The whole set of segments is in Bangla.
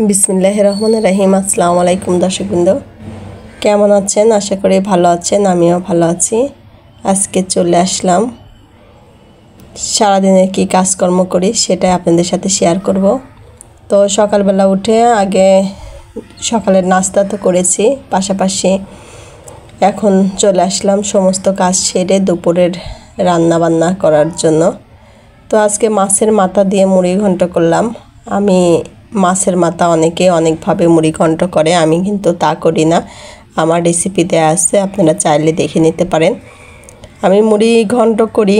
বিসমিল্লাহির রহমানির রহিম। আসসালামু আলাইকুম দর্শকবৃন্দ, কেমন আছেন? আশা করি ভালো আছেন, আমিও ভালো আছি। আজকে চলে আসলাম সারাদিনের কি কাজকর্ম করি সেটাই আপনাদের সাথে শেয়ার করব। তো সকালবেলা উঠে আগে সকালের নাস্তা তো করেছি, পাশাপাশি এখন চলে আসলাম সমস্ত কাজ সেরে দুপুরের রান্না বান্না করার জন্য। তো আজকে মাছের মাথা দিয়ে মুড়ি ঘন্ট করলাম। আমি মাছের মাথা অনেকে অনেকভাবে মুড়ি ঘন্ট করে, আমি কিন্তু তা করি না। আমার রেসিপি দেওয়া আছে, আপনারা চাইলে দেখে নিতে পারেন। আমি মুড়ি ঘন্ট করি,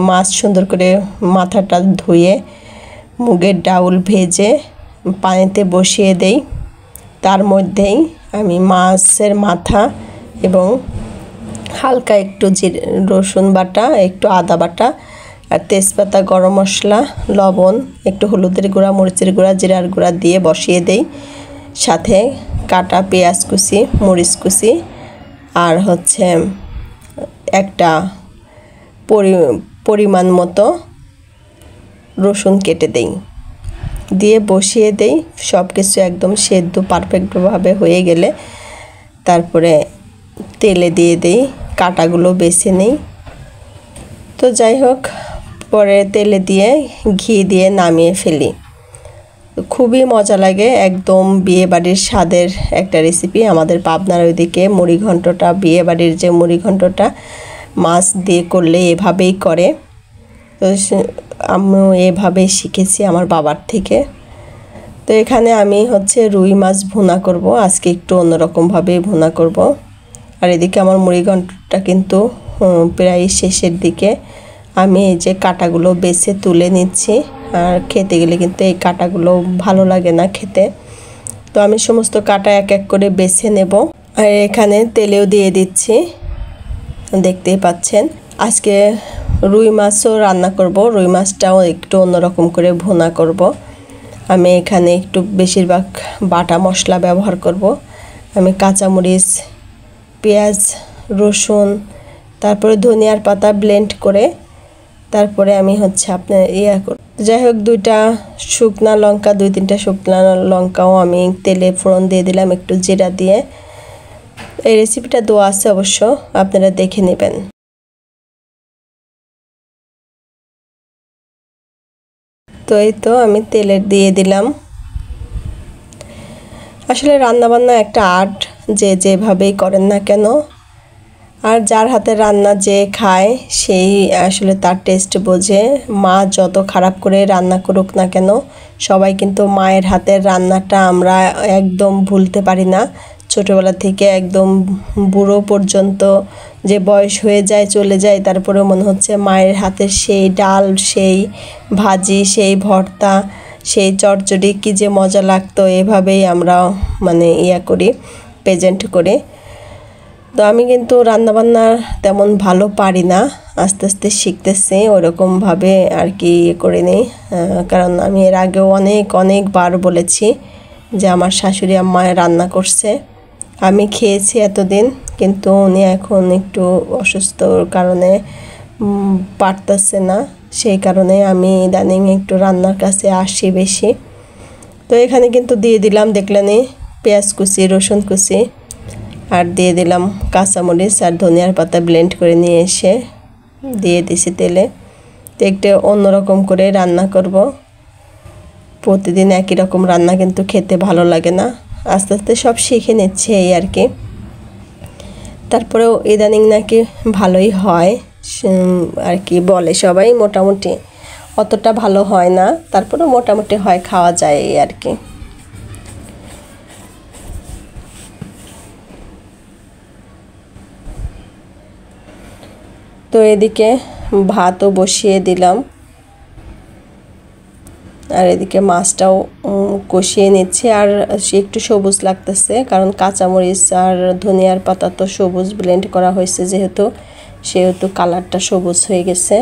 মাছ সুন্দর করে মাথাটা ধুয়ে মুগের ডাউল ভেজে পানিতে বসিয়ে দেই। তার মধ্যেই আমি মাছের মাথা এবং হালকা একটু রসুন বাটা, একটু আদা বাটা আর তেজপাতা, গরম মশলা, লবণ, একটু হলুদের গুঁড়া, মরিচের গুঁড়া, জিরার গুঁড়া দিয়ে বসিয়ে দেই। সাথে কাটা পেঁয়াজ কুচি, মরিচ কুচি আর একটা পরিমাণ মতো রসুন কেটে দেই, দিয়ে বসিয়ে দেই। সব কিছু একদম সেদ্ধ পারফেক্টভাবে হয়ে গেলে তারপরে তেলে দিয়ে দেই, কাটাগুলো বেছে নেই। তো যাই হোক, পরে তেলে দিয়ে ঘি দিয়ে নামিয়ে ফেলি। খুবই মজা লাগে, একদম বিয়েবাড়ির স্বাদের একটা রেসিপি। আমাদের পাবনার ওইদিকে মুড়ি ঘন্টটা, বিয়েবাড়ির যে মুড়ি ঘন্টটা মাছ দিয়ে করলে এভাবেই করে। তো আমিও এভাবেই শিখেছি আমার বাবার থেকে। তো এখানে আমি রুই মাছ ভুনা করব, আজকে একটু অন্যরকমভাবে ভুনা করব। আর এদিকে আমার মুড়ি ঘন্টটা কিন্তু প্রায় শেষের দিকে। আমি এই যে কাটাগুলো বেছে তুলে নিচ্ছি, আর খেতে গেলে কিন্তু এই কাটাগুলো ভালো লাগে না খেতে। তো আমি সমস্ত কাটা এক এক করে বেছে নেব, আর এখানে তেলেও দিয়ে দিচ্ছি, দেখতেই পাচ্ছেন। আজকে রুই মাছও রান্না করব, রুই মাছটাও একটু অন্যরকম করে ভুনা করব। আমি এখানে একটু বেশিরভাগ বাটা মশলা ব্যবহার করব। আমি কাঁচামরিচ, পেঁয়াজ, রসুন, তারপরে ধনিয়ার পাতা ব্লেন্ড করে তারপরে আমি আপনার যাই হোক, দুইটা শুকনা লঙ্কা, 2-3টা শুকনা লঙ্কাও আমি তেলে ফোড়ন দিয়ে দিলাম, একটু জিরা দিয়ে। এই রেসিপিটা দেওয়া আছে অবশ্য, আপনারা দেখে নেবেন। তো এই তো আমি তেলে দিয়ে দিলাম। আসলে রান্নাবান্না একটা আর্ট, যে যেভাবেই করেন না কেন, আর যার হাতের রান্না যে খায় সেই আসলে তার টেস্ট বোঝে। মা যত খারাপ করে রান্না করুক না কেন, সবাই কিন্তু মায়ের হাতের রান্নাটা আমরা একদম ভুলতে পারি না। ছোটোবেলা থেকে একদম বুড়ো পর্যন্ত যে বয়স হয়ে যায়, চলে যায়, তারপরে মনে হচ্ছে মায়ের হাতের সেই ডাল, সেই ভাজি, সেই ভর্তা, সেই চচ্চড়ি কি যে মজা লাগতো। এভাবেই আমরা করি, প্রেজেন্ট করি। তো আমি কিন্তু রান্নাবান্না তেমন ভালো পারি না, আস্তে আস্তে শিখতেছি ওরকমভাবে আর কি করে নিই। কারণ আমি এর আগেও অনেকবার বলেছি যে আমার শাশুড়ি আম্মা রান্না করছে, আমি খেয়েছি এতদিন, কিন্তু উনি এখন একটু অসুস্থর কারণে পারতেছে না। সেই কারণে আমি ইদানিং একটু রান্নার কাছে আসি বেশি। তো এখানে কিন্তু দিয়ে দিলাম, দেখলেনই, পেঁয়াজ কুচি, রসুন কুচি, আর দিয়ে দিলাম কাঁচামরিচ আর ধনিয়ার পাতা ব্লেন্ড করে নিয়ে এসে দিয়ে দিছি তেলে। তো একটু অন্যরকম করে রান্না করব। প্রতিদিন একই রকম রান্না কিন্তু খেতে ভালো লাগে না, আস্তে আস্তে সব শিখে নিচ্ছে এই আর কি। তারপরেও ইদানিং নাকি ভালোই হয় আর কি বলে সবাই, মোটামুটি অতটা ভালো হয় না, তারপরেও মোটামুটি হয়, খাওয়া যায় এই আর কি। তো এদিকে ভাতও বসিয়ে দিলাম, আর এদিকে মাছটাও কষিয়ে নিচ্ছে। আর একটু সবুজ লাগতেছে, কারণ কাঁচামরিচ আর ধনিয়ার পাতা তো সবুজ ব্লেন্ড করা হয়েছে, সেহেতু কালারটা সবুজ হয়ে গেছে।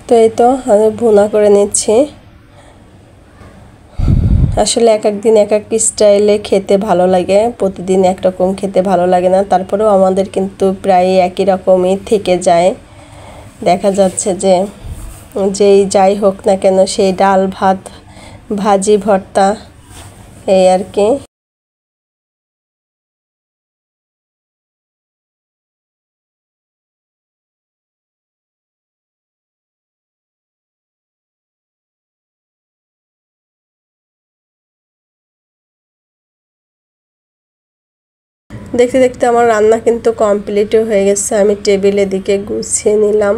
তো তো এই তো আমি ভুনা করে নিচ্ছি। আসলে এক এক দিন এক এক স্টাইলে খেতে ভালো লাগে, প্রতিদিন একরকম খেতে ভালো লাগে না। তারপরেও আমাদের কিন্তু প্রায় একই রকমই থেকে যায়। দেখা যাচ্ছে যে যেই যাই হোক না কেন সেই ডাল ভাত ভাজি ভর্তা এই আর কি। দেখতে দেখতে আমার রান্না কিন্তু কমপ্লিটও হয়ে গেছে। আমি টেবিলের দিকে গুছিয়ে নিলাম।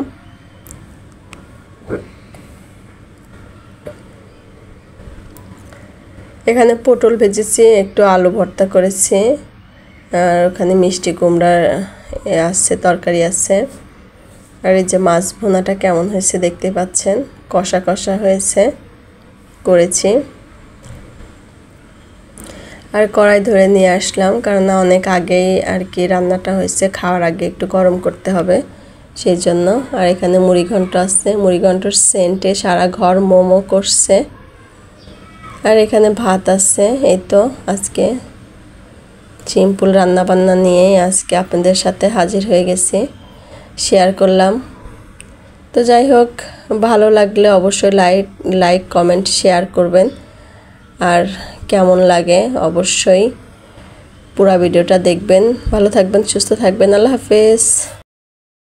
এখানে পটল ভেজেছি, একটু আলু ভর্তা করেছি, আর ওখানে মিষ্টি কুমড়ার আছে, তরকারি আছে। আর এই যে মাছ ভুনাটা কেমন হয়েছে দেখতে পাচ্ছেন, কষা কষা হয়েছে করেছি। আর কড়াই ধরে নিয়ে আসলাম, কারণ অনেক আগেই আর কি রান্নাটা হয়েছে, খাওয়ার আগে একটু গরম করতে হবে সেই জন্য। আর এখানে মুড়িঘণ্ট আছে, মুড়িঘণ্টর সেন্টে সারা ঘর মোমো করছে। আর এখানে ভাত আছে। এই তো আজকে সিম্পল রান্নাবান্না নিয়েই আজকে আপনাদের সাথে হাজির হয়ে গেছি, শেয়ার করলাম। তো যাই হোক, ভালো লাগলে অবশ্যই লাইক কমেন্ট শেয়ার করবেন। আর কেমন লাগে অবশ্যই পুরো ভিডিওটা দেখবেন। ভালো থাকবেন, সুস্থ থাকবেন। আল্লাহ হাফেজ।